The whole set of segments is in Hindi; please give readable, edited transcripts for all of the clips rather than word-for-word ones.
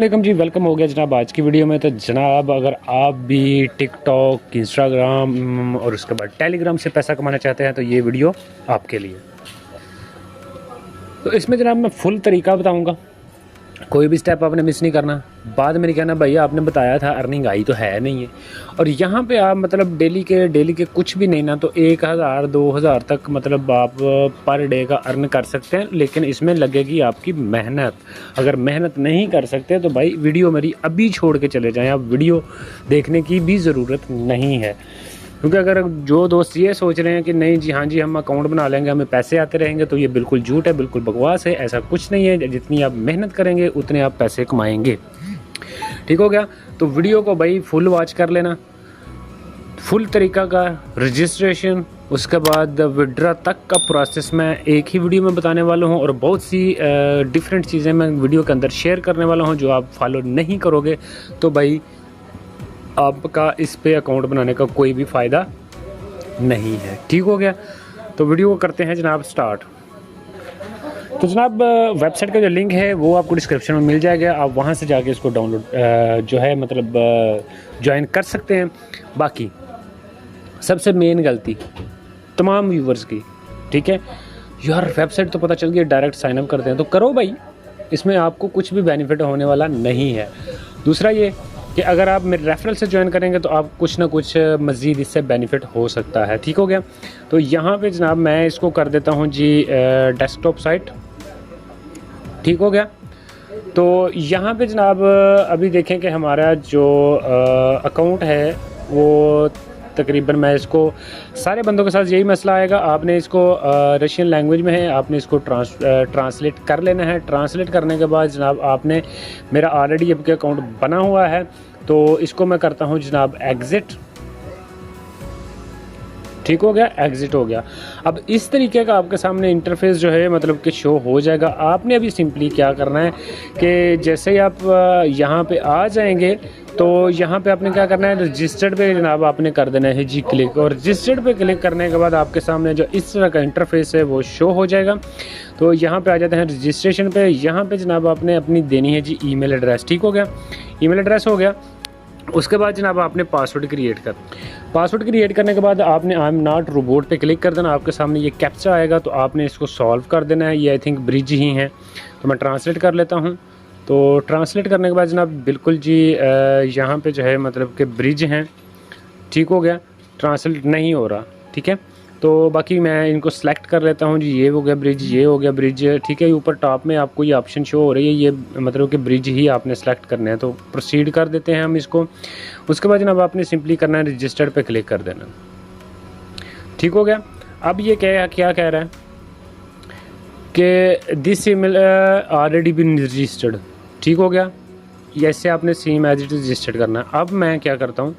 वालेकुम जी, वेलकम हो गया जनाब आज की वीडियो में। तो जनाब अगर आप भी टिकटॉक, इंस्टाग्राम और उसके बाद टेलीग्राम से पैसा कमाना चाहते हैं तो ये वीडियो आपके लिए। तो इसमें जनाब मैं फुल तरीका बताऊंगा, कोई भी स्टेप आपने मिस नहीं करना। बाद में नहीं कहना भैया आपने बताया था, अर्निंग आई तो है नहीं है। और यहाँ पे आप मतलब डेली के कुछ भी नहीं ना तो 1000 2000 तक मतलब आप पर डे का अर्न कर सकते हैं, लेकिन इसमें लगेगी आपकी मेहनत। अगर मेहनत नहीं कर सकते तो भाई वीडियो मेरी अभी छोड़ के चले जाएँ, आप वीडियो देखने की भी ज़रूरत नहीं है। क्योंकि अगर जो दोस्त ये सोच रहे हैं कि नहीं जी हाँ जी हम अकाउंट बना लेंगे हमें पैसे आते रहेंगे, तो ये बिल्कुल झूठ है, बिल्कुल बकवास है। ऐसा कुछ नहीं है, जितनी आप मेहनत करेंगे उतने आप पैसे कमाएंगे। ठीक हो गया। तो वीडियो को भाई फुल वॉच कर लेना, फुल तरीका का रजिस्ट्रेशन, उसके बाद विड्रा तक का प्रोसेस मैं एक ही वीडियो में बताने वाला हूँ। और बहुत सी डिफरेंट चीज़ें मैं वीडियो के अंदर शेयर करने वाला हूँ, जो आप फॉलो नहीं करोगे तो भाई आपका इस पे अकाउंट बनाने का कोई भी फ़ायदा नहीं है। ठीक हो गया। तो वीडियो को करते हैं जनाब स्टार्ट। तो जनाब वेबसाइट का जो लिंक है वो आपको डिस्क्रिप्शन में मिल जाएगा, आप वहाँ से जाके इसको डाउनलोड जो है मतलब ज्वाइन कर सकते हैं। बाकी सबसे मेन गलती तमाम व्यूवर्स की, ठीक है यार वेबसाइट तो पता चल गई डायरेक्ट साइनअप करते हैं, तो करो भाई, इसमें आपको कुछ भी बेनिफिट होने वाला नहीं है। दूसरा ये कि अगर आप मेरे रेफरल से ज्वाइन करेंगे तो आप कुछ ना कुछ मज़ीद इससे बेनिफिट हो सकता है। ठीक हो गया। तो यहाँ पे जनाब मैं इसको कर देता हूँ जी डेस्कटॉप साइट। ठीक हो गया। तो यहाँ पे जनाब अभी देखें कि हमारा जो अकाउंट है वो तकरीबन, मैं इसको सारे बंदों के साथ यही मसला आएगा, आपने इसको रशियन लैंग्वेज में है, आपने इसको ट्रांसलेट कर लेना है। ट्रांसलेट करने के बाद जनाब आपने, मेरा ऑलरेडी आपके अकाउंट बना हुआ है तो इसको मैं करता हूँ जनाब एग्ज़िट। ठीक हो गया, एग्ज़िट हो गया। अब इस तरीके का आपके सामने इंटरफेस जो है मतलब कि शो हो जाएगा। आपने अभी सिंपली क्या करना है कि जैसे ही आप यहाँ पे आ जाएंगे तो यहाँ पे आपने क्या करना है, रजिस्टर्ड पे जनाब आपने कर देना है जी क्लिक। और रजिस्टर्ड पे क्लिक करने के बाद आपके सामने जो इस तरह का इंटरफेस है वो शो हो जाएगा। तो यहाँ पे आ जाते हैं रजिस्ट्रेशन पे। यहाँ पे जनाब आपने अपनी देनी है जी ईमेल एड्रेस। ठीक हो गया, ईमेल एड्रेस हो गया। उसके बाद जनाब आपने पासवर्ड क्रिएट करने के बाद आपने आई एम नॉट रोबोट पे क्लिक कर देना। आपके सामने ये कैप्चा आएगा तो आपने इसको सॉल्व कर देना है। ये आई थिंक ब्रिज ही है, तो मैं ट्रांसलेट कर लेता हूँ। तो ट्रांसलेट करने के बाद जनाब बिल्कुल जी यहाँ पे जो है मतलब कि ब्रिज हैं। ठीक हो गया, ट्रांसलेट नहीं हो रहा। ठीक है, तो बाकी मैं इनको सेलेक्ट कर लेता हूँ जी। ये हो गया ब्रिज, ये हो गया ब्रिज। ठीक है, ऊपर टॉप में आपको ये ऑप्शन शो हो रही है, ये मतलब कि ब्रिज ही आपने सेलेक्ट करना है। तो प्रोसीड कर देते हैं हम इसको। उसके बाद जनाब आपने सिंपली करना है रजिस्टर्ड पे क्लिक कर देना। ठीक हो गया। अब ये क्या कह रहा है कि this email already been registered. ठीक हो गया, ऐसे आपने सेम एज इट रजिस्टर्ड करना है। अब मैं क्या करता हूँ,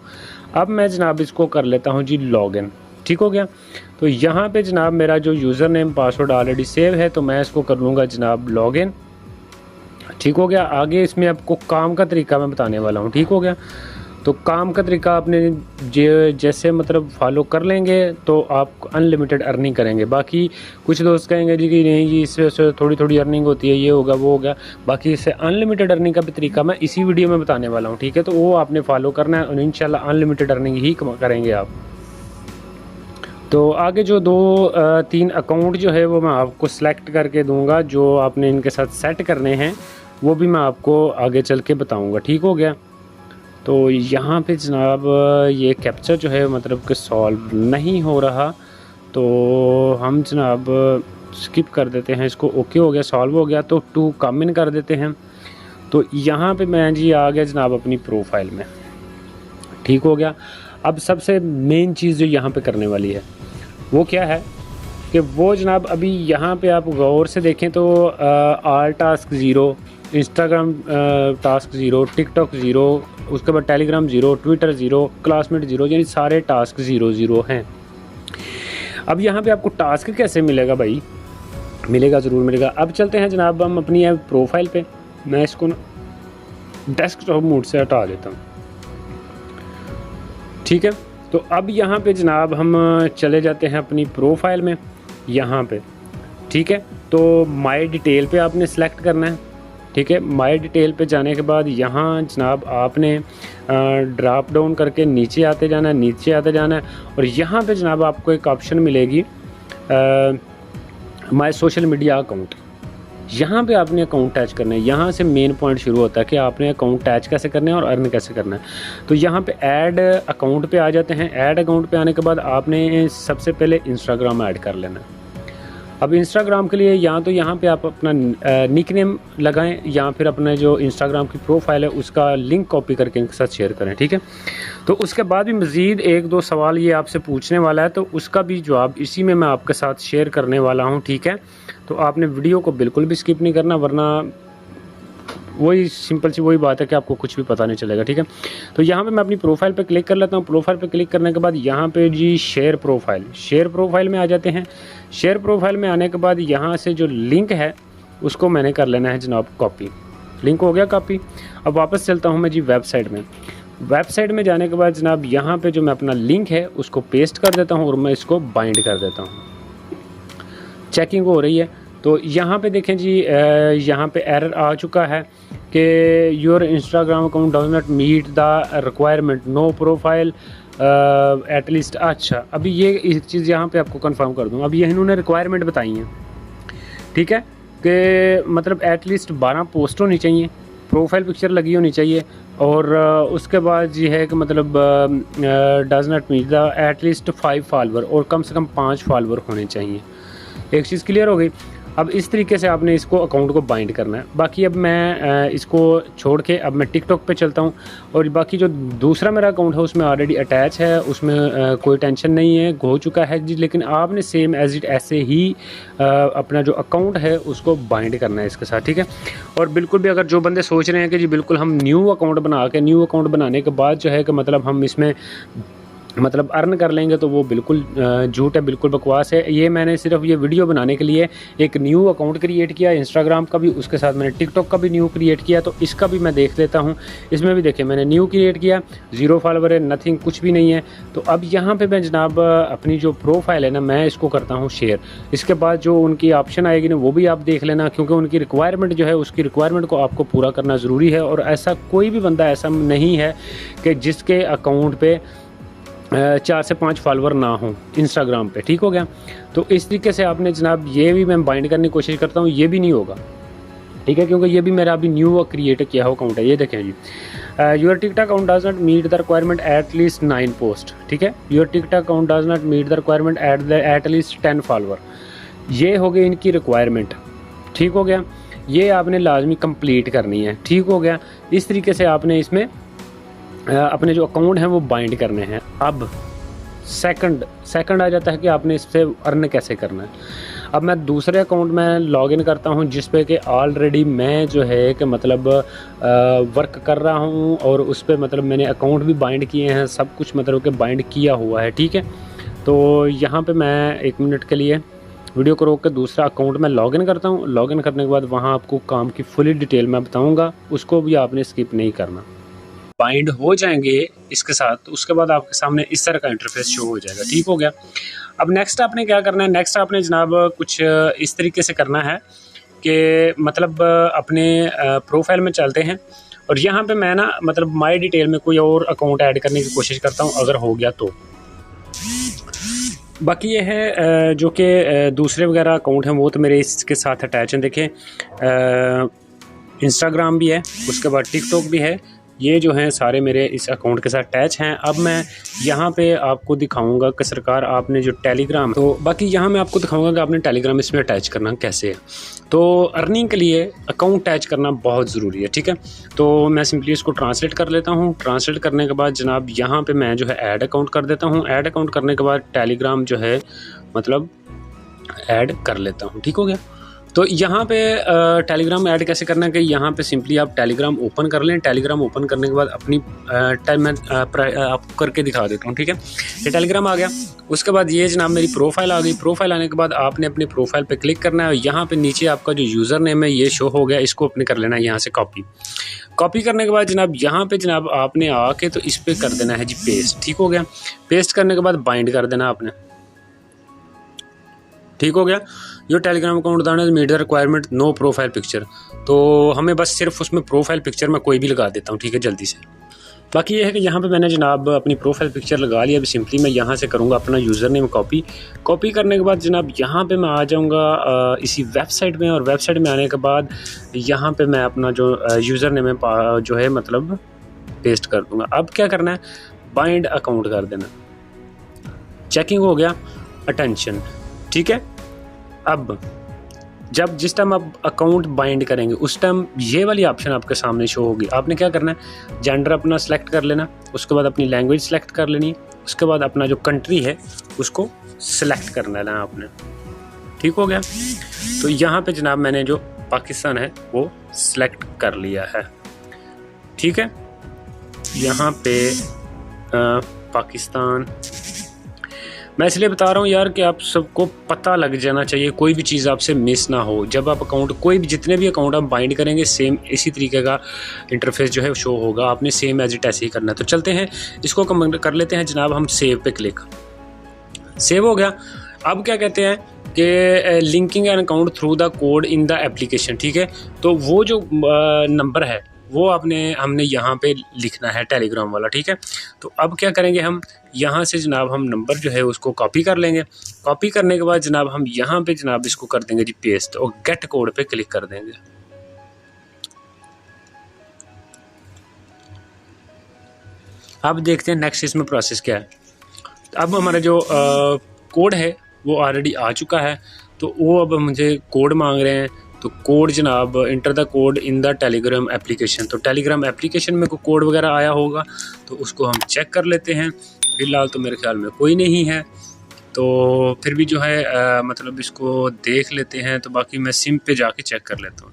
अब मैं जनाब इसको कर लेता हूँ जी लॉगिन। ठीक हो गया। तो यहाँ पे जनाब मेरा जो user name password already save है, तो मैं इसको कर लूँगा जनाब लॉगिन। ठीक हो गया। आगे इसमें आपको काम का तरीका मैं बताने वाला हूँ। ठीक हो गया। तो काम का तरीका आपने जैसे मतलब फॉलो कर लेंगे तो आप अनलिमिटेड अर्निंग करेंगे। बाकी कुछ दोस्त कहेंगे जी कि नहीं जी इससे थोड़ी थोड़ी अर्निंग होती है, ये होगा वो होगा। बाकी इससे अनलिमिटेड अर्निंग का भी तरीका मैं इसी वीडियो में बताने वाला हूँ। ठीक है, तो वो आपने फॉलो करना है और इंशाल्लाह अनलिमिटेड अर्निंग ही करेंगे आप। तो आगे जो 2-3 अकाउंट जो है वो मैं आपको सेलेक्ट करके दूंगा, जो आपने इनके साथ सेट करने हैं वो भी मैं आपको आगे चल के बताऊंगा। ठीक हो गया। तो यहाँ पे जनाब ये कैप्चर जो है मतलब कि सॉल्व नहीं हो रहा, तो हम जनाब स्किप कर देते हैं इसको। ओके हो गया, सॉल्व हो गया। तो 2 कम इन कर देते हैं। तो यहाँ पे मैं जी आ गया जनाब अपनी प्रोफाइल में। ठीक हो गया। अब सबसे मेन चीज़ जो यहाँ पे करने वाली है वो क्या है कि वो जनाब अभी यहाँ पे आप गौर से देखें तो all task zero, Instagram task zero, TikTok zero, उसके बाद Telegram zero, Twitter zero, classmate zero, यानी सारे टास्क ज़ीरो हैं। अब यहाँ पे आपको टास्क कैसे मिलेगा भाई, मिलेगा, ज़रूर मिलेगा। अब चलते हैं जनाब हम अपनी प्रोफाइल पे। मैं इसको ना डेस्कटॉप मोड से हटा देता हूँ। ठीक है, तो अब यहाँ पे जनाब हम चले जाते हैं अपनी प्रोफाइल में यहाँ पे। ठीक है, तो माय डिटेल पे आपने सेलेक्ट करना है। ठीक है। माय डिटेल पे जाने के बाद यहाँ जनाब आपने ड्रॉप डाउन करके नीचे आते जाना है, नीचे आते जाना है, और यहाँ पे जनाब आपको एक ऑप्शन मिलेगी माय सोशल मीडिया अकाउंट। यहाँ पे आपने अकाउंट अटैच करना है। यहाँ से मेन पॉइंट शुरू होता है कि आपने अकाउंट अटैच कैसे करना है और अर्न कैसे करना है। तो यहाँ पे ऐड अकाउंट पे आ जाते हैं। ऐड अकाउंट पे आने के बाद आपने सबसे पहले इंस्टाग्राम ऐड कर लेना है। अब इंस्टाग्राम के लिए या तो यहाँ पे आप अपना निक नेम लगाएं या फिर अपना जो इंस्टाग्राम की प्रोफाइल है उसका लिंक कॉपी करके इनके साथ शेयर करें, ठीक है। तो उसके बाद भी मज़ीद 1-2 सवाल ये आपसे पूछने वाला है, तो उसका भी जवाब इसी में मैं आपके साथ शेयर करने वाला हूँ, ठीक है। तो आपने वीडियो को बिल्कुल भी स्किप नहीं करना, वरना वही सिंपल सी वही बात है कि आपको कुछ भी पता नहीं चलेगा, ठीक है। तो यहाँ पे मैं अपनी प्रोफाइल पे क्लिक कर लेता हूँ। प्रोफाइल पे क्लिक करने के बाद यहाँ पे जी शेयर प्रोफाइल में आ जाते हैं। शेयर प्रोफाइल में आने के बाद यहाँ से जो लिंक है उसको मैंने कर लेना है जनाब कॉपी। लिंक हो गया कॉपी। अब वापस चलता हूँ मैं जी वेबसाइट में। वेबसाइट में जाने के बाद जनाब यहाँ पे जो मैं अपना लिंक है उसको पेस्ट कर देता हूँ और मैं इसको बाइंड कर देता हूँ। चेकिंग हो रही है। तो यहाँ पे देखें जी, यहाँ पे एरर आ चुका है कि your Instagram account does not meet the requirement, no profile at least. अच्छा, अभी ये एक चीज़ यहाँ पे आपको कंफर्म कर दूँ। अभी ये इन्होंने रिक्वायरमेंट बताई हैं, ठीक है, कि मतलब एटलीस्ट 12 पोस्ट होनी चाहिए, प्रोफाइल पिक्चर लगी होनी चाहिए, और उसके बाद ये है कि मतलब does not meet the at least 5 follower, और कम से कम 5 फॉलोवर होने चाहिए। एक चीज़ क्लियर हो गई। अब इस तरीके से आपने इसको अकाउंट को बाइंड करना है। बाकी अब मैं इसको छोड़ के अब मैं टिकटॉक पे चलता हूँ, और बाकी जो दूसरा मेरा अकाउंट है उसमें ऑलरेडी अटैच है, उसमें कोई टेंशन नहीं है, हो चुका है जी। लेकिन आपने सेम एज इट ऐसे ही अपना जो अकाउंट है उसको बाइंड करना है इसके साथ, ठीक है। और बिल्कुल भी अगर जो बंदे सोच रहे हैं कि जी बिल्कुल हम न्यू अकाउंट बनाने के बाद जो है कि मतलब हम इसमें मतलब अर्न कर लेंगे, तो वो बिल्कुल झूठ है, बिल्कुल बकवास है। ये मैंने सिर्फ ये वीडियो बनाने के लिए एक न्यू अकाउंट क्रिएट किया, इंस्टाग्राम का भी, उसके साथ मैंने टिकटॉक का भी न्यू क्रिएट किया। तो इसका भी मैं देख लेता हूँ। इसमें भी देखिए मैंने न्यू क्रिएट किया, 0 फॉलोवर है, नथिंग, कुछ भी नहीं है। तो अब यहाँ पे मैं जनाब अपनी जो प्रोफाइल है ना, मैं इसको करता हूँ शेयर। इसके बाद जो उनकी ऑप्शन आएगी ना वो भी आप देख लेना, क्योंकि उनकी रिक्वायरमेंट जो है उसकी रिक्वायरमेंट को आपको पूरा करना ज़रूरी है। और ऐसा कोई भी बंदा ऐसा नहीं है कि जिसके अकाउंट पे 4 से 5 फॉलोवर ना हो इंस्टाग्राम पे, ठीक हो गया। तो इस तरीके से आपने जनाब ये भी मैं बाइंड करने की कोशिश करता हूँ, ये भी नहीं होगा, ठीक है, क्योंकि ये भी मेरा अभी न्यू क्रिएट किया हुआ अकाउंट है। ये देखें जी, your TikTok account does not meet the requirement at least 9 post, ठीक है। Your TikTok account does not meet the requirement at least 10 follower. ये हो गई इनकी रिक्वायरमेंट, ठीक हो गया। ये आपने लाजमी कंप्लीट करनी है, ठीक हो गया। इस तरीके से आपने इसमें अपने जो अकाउंट हैं वो बाइंड करने हैं। अब सेकंड आ जाता है कि आपने इससे अर्न कैसे करना है। अब मैं दूसरे अकाउंट में लॉगिन करता हूं जिस पे कि ऑलरेडी मैं जो है कि मतलब वर्क कर रहा हूं, और उस पे मतलब मैंने अकाउंट भी बाइंड किए हैं, सब कुछ मतलब कि बाइंड किया हुआ है, ठीक है। तो यहाँ पे मैं 1 मिनट के लिए वीडियो को रोक कर दूसरा अकाउंट में लॉगिन करता हूँ। लॉगिन करने के बाद वहाँ आपको काम की फुली डिटेल मैं बताऊँगा, उसको भी आपने स्किप नहीं करना। बाइंड हो जाएंगे इसके साथ, तो उसके बाद आपके सामने इस तरह का इंटरफेस शो हो जाएगा, ठीक हो गया। अब नेक्स्ट आपने क्या करना है, नेक्स्ट आपने जनाब कुछ इस तरीके से करना है कि मतलब अपने प्रोफाइल में चलते हैं, और यहाँ पे मैं ना मतलब माय डिटेल में कोई और अकाउंट ऐड करने की कोशिश करता हूँ, अगर हो गया तो। बाकी ये है जो कि दूसरे वगैरह अकाउंट हैं वो तो मेरे इसके साथ अटैच हैं। देखें इंस्टाग्राम भी है, उसके बाद टिकटॉक भी है, ये जो हैं सारे मेरे इस अकाउंट के साथ अटैच हैं। अब मैं यहाँ पे आपको दिखाऊंगा कि सरकार आपने जो टेलीग्राम, तो बाकी यहाँ मैं आपको दिखाऊंगा कि आपने टेलीग्राम इसमें अटैच करना कैसे है। तो अर्निंग के लिए अकाउंट अटैच करना बहुत ज़रूरी है, ठीक है। तो मैं सिंपली इसको ट्रांसलेट कर लेता हूँ। ट्रांसलेट करने के बाद जनाब यहाँ पे मैं जो है ऐड अकाउंट कर देता हूँ। ऐड अकाउंट करने के बाद टेलीग्राम जो है मतलब ऐड कर लेता हूँ, ठीक हो गया। तो यहाँ पे टेलीग्राम ऐड कैसे करना है कि यहाँ पे सिंपली आप टेलीग्राम ओपन कर लें। टेलीग्राम ओपन करने के बाद अपनी मैं आपको करके दिखा देता हूँ, ठीक है। ये टेलीग्राम आ गया। उसके बाद ये जनाब मेरी प्रोफाइल आ गई। प्रोफाइल आने के बाद आपने अपनी प्रोफाइल पे क्लिक करना है। यहाँ पे नीचे आपका जो यूज़र नेम है ये शो हो गया, इसको अपने कर लेना है यहाँ से कॉपी करने के बाद जनाब यहाँ पे जनाब आपने आके तो इस पर कर देना है जी पेस्ट, ठीक हो गया। पेस्ट करने के बाद बाइंड कर देना आपने, ठीक हो गया। Your Telegram account doesn't meet the requirement no profile picture, तो हमें बस सिर्फ उसमें प्रोफाइल पिक्चर मैं कोई भी लगा देता हूँ, ठीक है, जल्दी से। बाकी ये है कि यहाँ पे मैंने जनाब अपनी प्रोफाइल पिक्चर लगा लिया। अभी सिंपली मैं यहाँ से करूँगा अपना यूज़र नेम कॉपी करने के बाद जनाब यहाँ पे मैं आ जाऊँगा इसी वेबसाइट में, और वेबसाइट में आने के बाद यहाँ पे मैं अपना जो यूज़र नेम जो है मतलब पेस्ट कर दूँगा। अब क्या करना है, बाइंड अकाउंट कर देना। चेकिंग हो गया, अटेंशन, ठीक है। अब जिस टाइम आप अकाउंट बाइंड करेंगे उस टाइम ये वाली ऑप्शन आपके सामने शो होगी। आपने क्या करना है, जेंडर अपना सेलेक्ट कर लेना, उसके बाद अपनी लैंग्वेज सेलेक्ट कर लेनी, उसके बाद अपना जो कंट्री है उसको सेलेक्ट करना है आपने, ठीक हो गया। तो यहाँ पे जनाब मैंने जो पाकिस्तान है वो सेलेक्ट कर लिया है, ठीक है। यहाँ पे पाकिस्तान मैं इसलिए बता रहा हूँ यार कि आप सबको पता लग जाना चाहिए, कोई भी चीज़ आपसे मिस ना हो। जब आप अकाउंट कोई भी जितने भी अकाउंट आप बाइंड करेंगे सेम इसी तरीके का इंटरफेस जो है शो होगा, आपने सेम एज इट ऐसे ही करना है। तो चलते हैं इसको कर लेते हैं जनाब हम सेव पे क्लिक। सेव हो गया। अब क्या कहते हैं कि linking an account through the code in the application, ठीक है। तो वो जो नंबर है वो हमने यहाँ पे लिखना है टेलीग्राम वाला, ठीक है। तो अब क्या करेंगे, हम यहाँ से जनाब हम नंबर जो है उसको कॉपी कर लेंगे। कॉपी करने के बाद जनाब हम यहाँ पे जनाब इसको कर देंगे जी पेस्ट, और गेट कोड पे क्लिक कर देंगे। अब देखते हैं नेक्स्ट इसमें प्रोसेस क्या है। अब हमारा जो कोड है वो ऑलरेडी आ चुका है, तो वो अब मुझे कोड मांग रहे हैं। तो कोड जनाब enter the code in the Telegram application, तो टेलीग्राम एप्लीकेशन में कोई कोड वगैरह आया होगा तो उसको हम चेक कर लेते हैं। फ़िलहाल तो मेरे ख्याल में कोई नहीं है, तो फिर भी जो है मतलब इसको देख लेते हैं। तो बाकी मैं सिम पे जाके चेक कर लेता हूँ।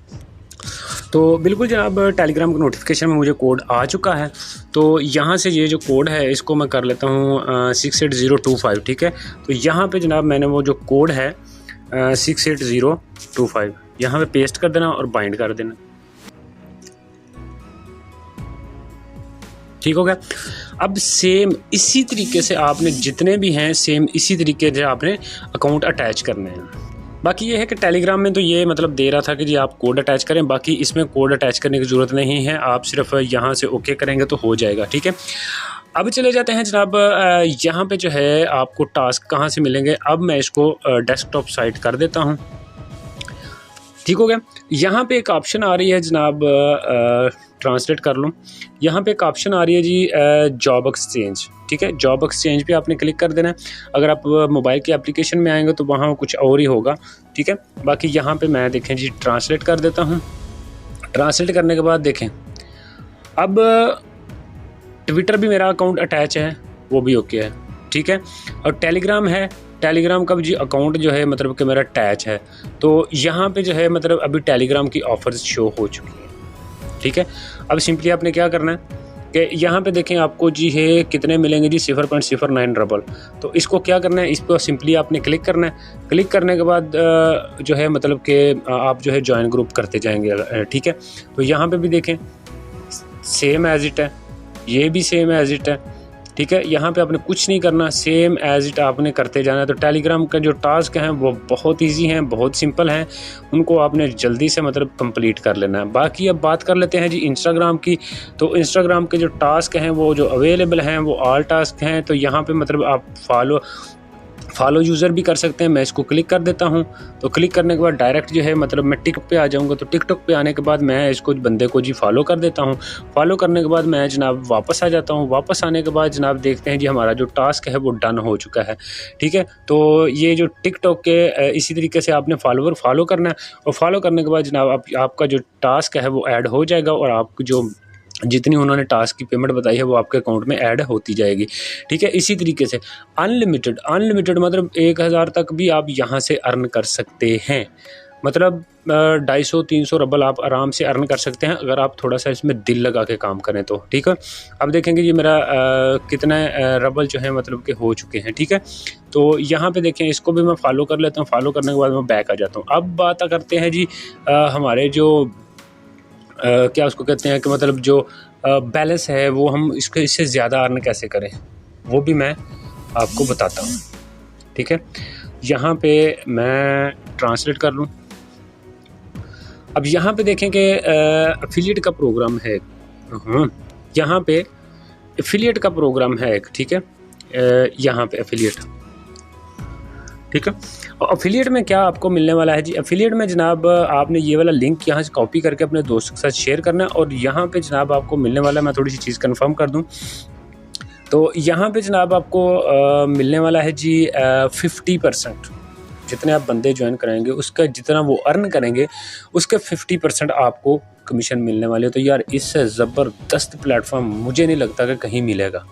तो बिल्कुल जनाब टेलीग्राम के नोटिफिकेशन में मुझे कोड आ चुका है। तो यहाँ से ये जो कोड है इसको मैं कर लेता हूँ 68025, ठीक है। तो यहाँ पे जनाब मैंने वो जो कोड है 68025 यहाँ पे पेस्ट कर देना और बाइंड कर देना, ठीक हो गया। अब सेम इसी तरीके से आपने जितने भी हैं सेम इसी तरीके से आपने अकाउंट अटैच करने हैं। बाकी ये है कि टेलीग्राम में तो ये मतलब दे रहा था कि जी आप कोड अटैच करें, बाकी इसमें कोड अटैच करने की ज़रूरत नहीं है, आप सिर्फ यहाँ से ओके करेंगे तो हो जाएगा, ठीक है। अब चले जाते हैं जनाब यहाँ पे जो है आपको टास्क कहाँ से मिलेंगे। अब मैं इसको डेस्कटॉप साइट कर देता हूँ, ठीक हो गया। यहाँ पे एक ऑप्शन आ रही है जनाब, ट्रांसलेट कर लूँ। यहाँ पे एक ऑप्शन आ रही है जी जॉब एक्सचेंज, ठीक है। जॉब एक्सचेंज पे आपने क्लिक कर देना है। अगर आप मोबाइल की एप्लीकेशन में आएंगे तो वहाँ कुछ और ही होगा, ठीक है। बाकी यहाँ पे मैं देखें जी ट्रांसलेट कर देता हूँ। ट्रांसलेट करने के बाद देखें अब ट्विटर भी मेरा अकाउंट अटैच है, वो भी ओके है, ठीक है। और टेलीग्राम है, टेलीग्राम का भी जी अकाउंट जो है मतलब कि मेरा अटैच है। तो यहाँ पे जो है मतलब अभी टेलीग्राम की ऑफर्स शो हो चुकी हैं, ठीक है। अब सिंपली आपने क्या करना है कि यहाँ पे देखें आपको जी है कितने मिलेंगे जी 0.09 रबल। तो इसको क्या करना है, इस पर सिंपली आपने क्लिक करना है। क्लिक करने के बाद जो है मतलब कि आप जो है ज्वाइन ग्रुप करते जाएंगे, ठीक है। तो यहाँ पे भी देखें सेम एज इट है, ये भी सेम एज इट है, ठीक है। यहाँ पे आपने कुछ नहीं करना, सेम एज इट आपने करते जाना है। तो टेलीग्राम का जो टास्क हैं वो बहुत इजी हैं, बहुत सिंपल हैं, उनको आपने जल्दी से मतलब कंप्लीट कर लेना है। बाकी अब बात कर लेते हैं जी इंस्टाग्राम की। तो इंस्टाग्राम के जो टास्क हैं वो जो अवेलेबल हैं वो ऑल टास्क हैं। तो यहाँ पे मतलब आप फॉलो यूज़र भी कर सकते हैं। मैं इसको क्लिक कर देता हूं। तो क्लिक करने के बाद डायरेक्ट जो है मतलब मैं टिकटॉक पे आ जाऊंगा। तो टिकटॉक पे आने के बाद मैं इसको बंदे को जी फॉलो कर देता हूं। फॉलो करने के बाद मैं जनाब वापस आ जाता हूं। वापस आने के बाद जनाब देखते हैं जी हमारा जो टास्क है वो डन हो चुका है, ठीक है। तो ये जो टिकटॉक के इसी तरीके से आपने फॉलो करना है और फॉलो करने के बाद जनाब आपका जो टास्क है वो ऐड हो जाएगा और आपको जो जितनी उन्होंने टास्क की पेमेंट बताई है वो आपके अकाउंट में ऐड होती जाएगी, ठीक है। इसी तरीके से अनलिमिटेड मतलब 1000 तक भी आप यहाँ से अर्न कर सकते हैं। मतलब 250-300 रबल आप आराम से अर्न कर सकते हैं अगर आप थोड़ा सा इसमें दिल लगा के काम करें तो, ठीक है। अब देखेंगे ये मेरा कितना रबल जो है मतलब कि हो चुके हैं, ठीक है। तो यहाँ पे देखें इसको भी मैं फॉलो कर लेता हूँ। फॉलो करने के बाद मैं बैक आ जाता हूँ। अब बात करते हैं जी हमारे जो क्या उसको कहते हैं कि मतलब जो बैलेंस है वो हम इससे ज़्यादा अर्न कैसे करें वो भी मैं आपको बताता हूँ, ठीक है। यहाँ पे मैं ट्रांसलेट कर लूँ। अब यहाँ पे देखें कि एफिलिएट का प्रोग्राम है, यहाँ पे एफिलिएट का प्रोग्राम है एक, ठीक है, यहाँ पे एफिलिएट, ठीक है। और एफिलिएट में क्या आपको मिलने वाला है जी, एफिलिएट में जनाब आपने ये वाला लिंक यहाँ से कॉपी करके अपने दोस्तों के साथ शेयर करना है, और यहाँ पे जनाब आपको मिलने वाला है, मैं थोड़ी सी चीज़ कंफर्म कर दूँ, तो यहाँ पे जनाब आपको मिलने वाला है जी 50%, जितने आप बंदे ज्वाइन कराएंगे उसका जितना वो अर्न करेंगे उसके 50% आपको कमीशन मिलने वाले हो। तो यार इससे ज़बरदस्त प्लेटफॉर्म मुझे नहीं लगता कि कहीं मिलेगा,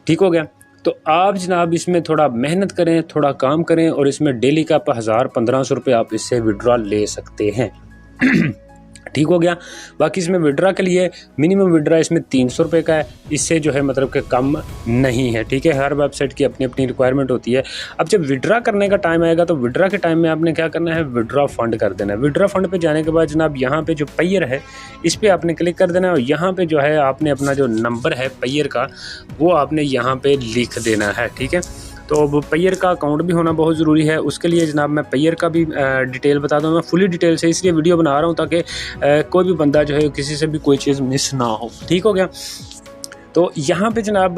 ठीक हो गया। तो आप जनाब इसमें थोड़ा मेहनत करें, थोड़ा काम करें, और इसमें डेली का आप 1000-1500 रुपये आप इससे विड्रॉ ले सकते हैं ठीक हो गया। बाकी इसमें विड्रा के लिए मिनिमम विड्रा इसमें 300 रुपये का है, इससे जो है मतलब कि कम नहीं है, ठीक है। हर वेबसाइट की अपनी अपनी रिक्वायरमेंट होती है। अब जब विड्रा करने का टाइम आएगा तो विड्रा के टाइम में आपने क्या करना है, विड्रा फंड कर देना है। विड्रा फंड पे जाने के बाद जनाब यहाँ पे जो पेयर है इस पर आपने क्लिक कर देना है, और यहाँ पे जो है आपने अपना जो नंबर है पेयर का वो आपने यहाँ पे लिख देना है, ठीक है। तो अब पेयर का अकाउंट भी होना बहुत ज़रूरी है। उसके लिए जनाब मैं पेयर का भी डिटेल बता दूँ, मैं फुली डिटेल से इसलिए वीडियो बना रहा हूँ ताकि कोई भी बंदा जो है किसी से भी कोई चीज़ मिस ना हो, ठीक हो गया। तो यहाँ पे जनाब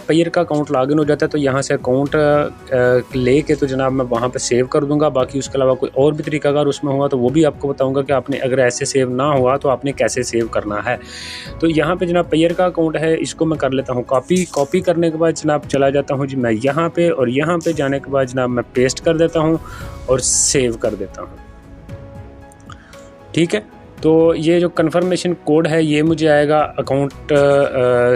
पेयर का अकाउंट लॉगिन हो जाता है, तो यहाँ से अकाउंट ले के तो जनाब मैं वहाँ पे सेव कर दूँगा। बाकी उसके अलावा कोई और भी तरीका अगर उसमें हुआ तो वो भी आपको बताऊँगा कि आपने अगर ऐसे सेव ना हुआ तो आपने कैसे सेव करना है। तो यहाँ पे जनाब पेयर का अकाउंट है, इसको मैं कर लेता हूँ कॉपी करने के बाद जनाब चला जाता हूँ जी मैं यहाँ पे, और यहाँ पे जाने के बाद जनाब मैं पेस्ट कर देता हूँ और सेव कर देता हूँ, ठीक है। तो ये जो कन्फर्मेशन कोड है ये मुझे आएगा अकाउंट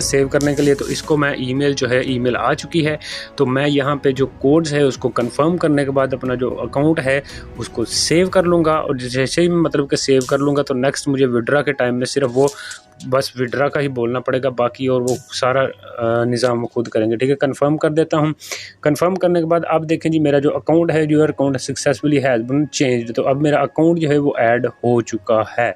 सेव करने के लिए, तो इसको मैं ईमेल जो है ईमेल आ चुकी है, तो मैं यहाँ पे जो कोड्स है उसको कंफर्म करने के बाद अपना जो अकाउंट है उसको सेव कर लूँगा। और जैसे ही मतलब कि सेव कर लूँगा तो नेक्स्ट मुझे विड्रा के टाइम में सिर्फ वो बस विड्रा का ही बोलना पड़ेगा, बाकी और वो सारा निज़ाम खुद करेंगे, ठीक है। कंफर्म कर देता हूँ। कंफर्म करने के बाद अब देखें जी मेरा जो अकाउंट है, your account successfully has been changed, तो अब मेरा अकाउंट जो है वो ऐड हो चुका है,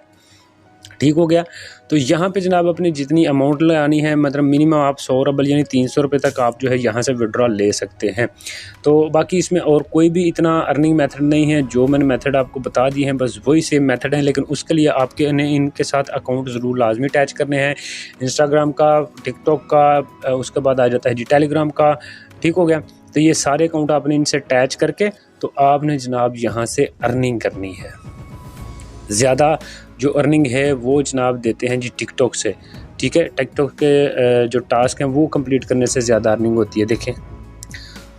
ठीक हो गया। तो यहाँ पे जनाब अपनी जितनी अमाउंट लगानी है, मतलब मिनिमम आप 100 रुपये यानी 300 रुपये तक आप जो है यहाँ से विड्रॉ ले सकते हैं। तो बाकी इसमें और कोई भी इतना अर्निंग मेथड नहीं है, जो मैंने मेथड आपको बता दिए हैं बस वही सेम मेथड है, लेकिन उसके लिए आपके इनके साथ अकाउंट ज़रूर लाजमी अटैच करने हैं, इंस्टाग्राम का, टिकटॉक का, उसके बाद आ जाता है जी टेलीग्राम का, ठीक हो गया। तो ये सारे अकाउंट आपने इनसे अटैच करके तो आपने जनाब यहाँ से अर्निंग करनी है। ज़्यादा जो अर्निंग है वो जनाब देते हैं जी टिकटॉक से, ठीक है। टिकटॉक के जो टास्क हैं वो कंप्लीट करने से ज़्यादा अर्निंग होती है, देखें।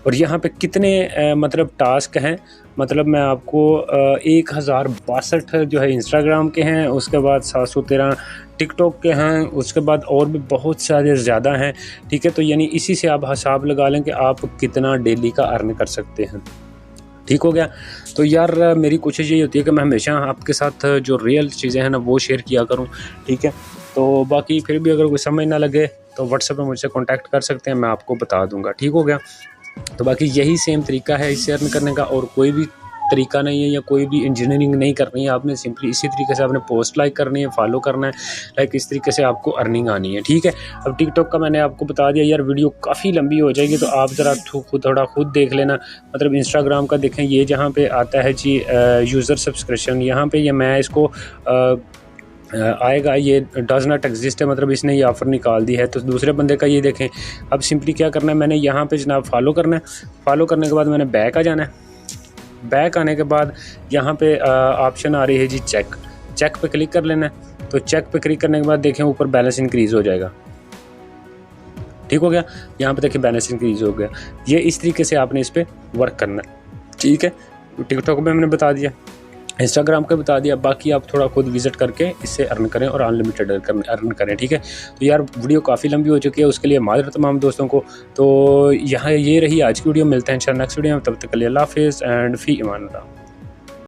और यहाँ पे कितने मतलब टास्क हैं, मतलब मैं आपको 1062 जो है इंस्टाग्राम के हैं, उसके बाद 713 टिकटॉक के हैं, उसके बाद और भी बहुत सारे ज़्यादा हैं, ठीक है। तो यानी इसी से आप हिसाब लगा लें कि आप कितना डेली का अर्न कर सकते हैं, ठीक हो गया। तो यार मेरी कोशिश यही होती है कि मैं हमेशा आपके साथ जो रियल चीज़ें हैं ना वो शेयर किया करूं, ठीक है। तो बाकी फिर भी अगर कोई समझ ना लगे तो व्हाट्सएप में मुझसे कांटेक्ट कर सकते हैं, मैं आपको बता दूंगा, ठीक हो गया। तो बाकी यही सेम तरीका है इससे अर्न करने का, और कोई भी तरीका नहीं है या कोई भी इंजीनियरिंग नहीं करनी है। आपने सिंपली इसी तरीके से आपने पोस्ट लाइक करनी है, फॉलो करना है, लाइक इस तरीके से आपको अर्निंग आनी है, ठीक है। अब टिकटॉक का मैंने आपको बता दिया यार, वीडियो काफ़ी लंबी हो जाएगी तो आप ज़रा थोड़ा खुद देख लेना। मतलब इंस्टाग्राम का देखें, ये जहाँ पे आता है जी यूज़र सब्सक्रिप्शन, यहाँ पे ये मैं इसको आएगा, ये डज नॉट एग्जिस्ट है, मतलब इसने ये ऑफ़र निकाल दी है। तो दूसरे बंदे का ये देखें। अब सिंपली क्या करना है, मैंने यहाँ पे जनाब फॉलो करना है, फॉलो करने के बाद मैंने बैक आ जाना है। बैक आने के बाद यहाँ पे ऑप्शन आ रही है जी चेक पे क्लिक कर लेना है। तो चेक पे क्लिक करने के बाद देखें ऊपर बैलेंस इंक्रीज़ हो जाएगा, ठीक हो गया। यहाँ पे देखिए बैलेंस इंक्रीज़ हो गया। ये इस तरीके से आपने इस पर वर्क करना है, ठीक है। टिकटॉक में मैंने बता दिया, इंस्टाग्राम का बता दिया, बाकी आप थोड़ा खुद विजिट करके इससे अर्न करें और अनलिमिटेड अर्न करें, ठीक है। तो यार वीडियो काफ़ी लंबी हो चुकी है, उसके लिए माजरत तमाम दोस्तों को। तो यहाँ ये रही आज की वीडियो, मिलते हैं इंशाल्लाह नेक्स्ट वीडियो में, तब तक के लिए अल्लाह हाफिज़ एंड फ़ी अमान अल्लाह।